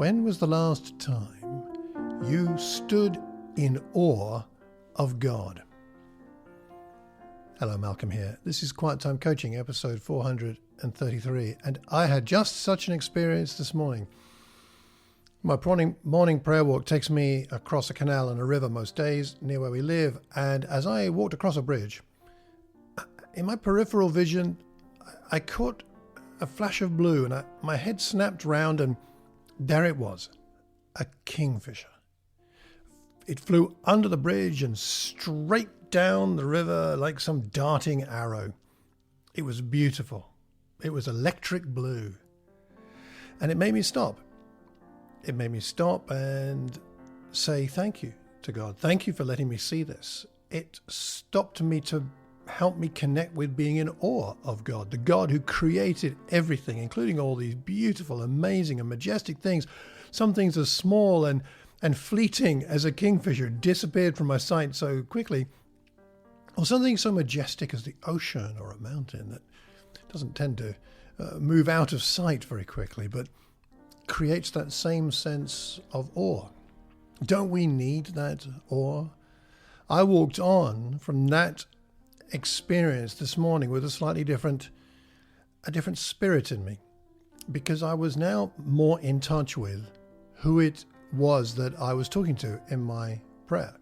When was the last time you stood in awe of God? Hello, Malcolm here. This is Quiet Time Coaching, episode 433, and I had just such an experience this morning. My morning prayer walk takes me across a canal and a river most days near where we live, and as I walked across a bridge, in my peripheral vision, I caught a flash of blue, and my head snapped round, and there it was, a kingfisher. It flew under the bridge and straight down the river like some darting arrow. It was beautiful. It was electric blue. And it made me stop. It made me stop and say thank you to God. Thank you for letting me see this. It stopped me to help me connect with being in awe of God, the God who created everything, including all these beautiful, amazing, and majestic things. Some things as small and fleeting as a kingfisher disappeared from my sight so quickly, or something so majestic as the ocean or a mountain that doesn't tend to move out of sight very quickly, but creates that same sense of awe. Don't we need that awe? I walked on from that experience this morning with a slightly different spirit in me, because I was now more in touch with who it was that I was talking to in my prayer.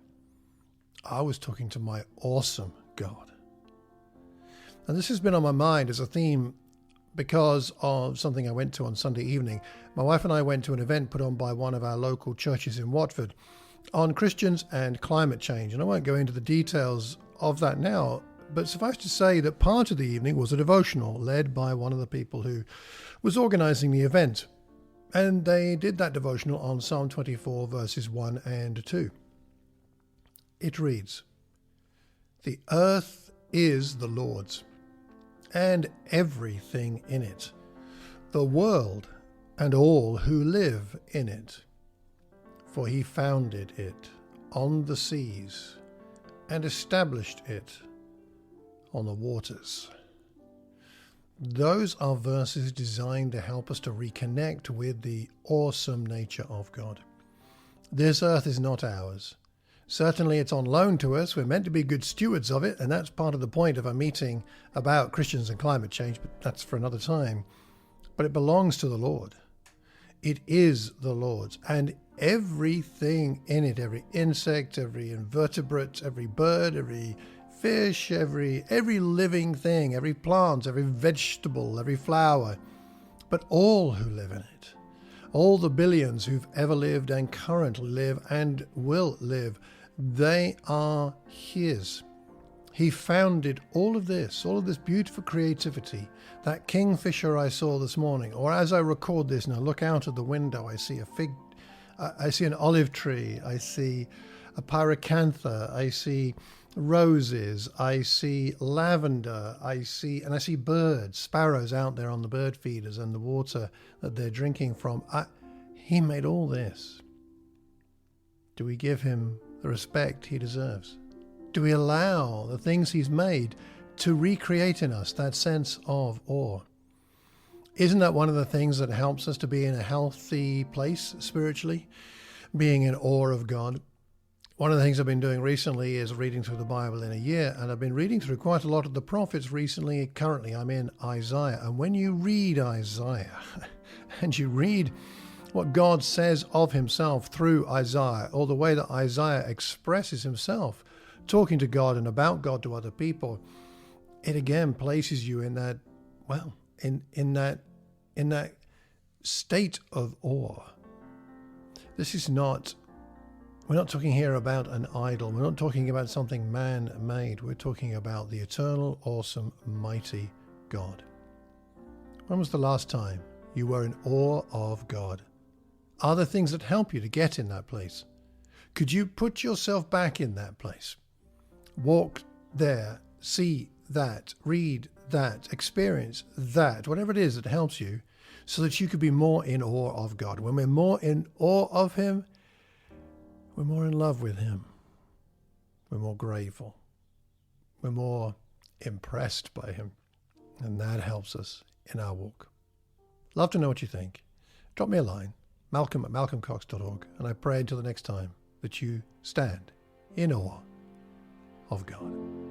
I was talking to my awesome God. And this has been on my mind as a theme because of something I went to on Sunday evening. My wife and I went to an event put on by one of our local churches in Watford on Christians and climate change. And I won't go into the details of that now, but suffice to say that part of the evening was a devotional led by one of the people who was organizing the event. And they did that devotional on Psalm 24, verses 1 and 2. It reads, "The earth is the Lord's, and everything in it, the world and all who live in it. For he founded it on the seas and established it on the waters." Those are verses designed to help us to reconnect with the awesome nature of God. This earth is not ours. Certainly it's on loan to us. We're meant to be good stewards of it, and that's part of the point of a meeting about Christians and climate change, but that's for another time. But it belongs to the Lord. It is the Lord's, and everything in it, every insect, every invertebrate, every bird, every fish, every living thing, every plant, every vegetable, every flower, but all who live in it, all the billions who've ever lived and currently live and will live, they are his. He founded all of this beautiful creativity. That kingfisher I saw this morning, or as I record this now, look out of the window, I see an olive tree, I see a pyracantha, I see roses, I see lavender, I see birds, sparrows out there on the bird feeders and the water that they're drinking from. He made all this. Do we give him the respect he deserves? Do we allow the things he's made to recreate in us that sense of awe? Isn't that one of the things that helps us to be in a healthy place spiritually? Being in awe of God. One of the things I've been doing recently is reading through the Bible in a year, and I've been reading through quite a lot of the prophets recently. Currently, I'm in Isaiah, and when you read Isaiah, and you read what God says of himself through Isaiah, or the way that Isaiah expresses himself, talking to God and about God to other people, it again places you in that, well, in that state of awe. We're not talking here about an idol. We're not talking about something man-made. We're talking about the eternal, awesome, mighty God. When was the last time you were in awe of God? Are there things that help you to get in that place? Could you put yourself back in that place? Walk there, see that, read that, experience that, whatever it is that helps you, so that you could be more in awe of God. When we're more in awe of him, we're more in love with him. We're more grateful. We're more impressed by him. And that helps us in our walk. Love to know what you think. Drop me a line. malcolm@malcolmcox.org, and I pray until the next time that you stand in awe of God.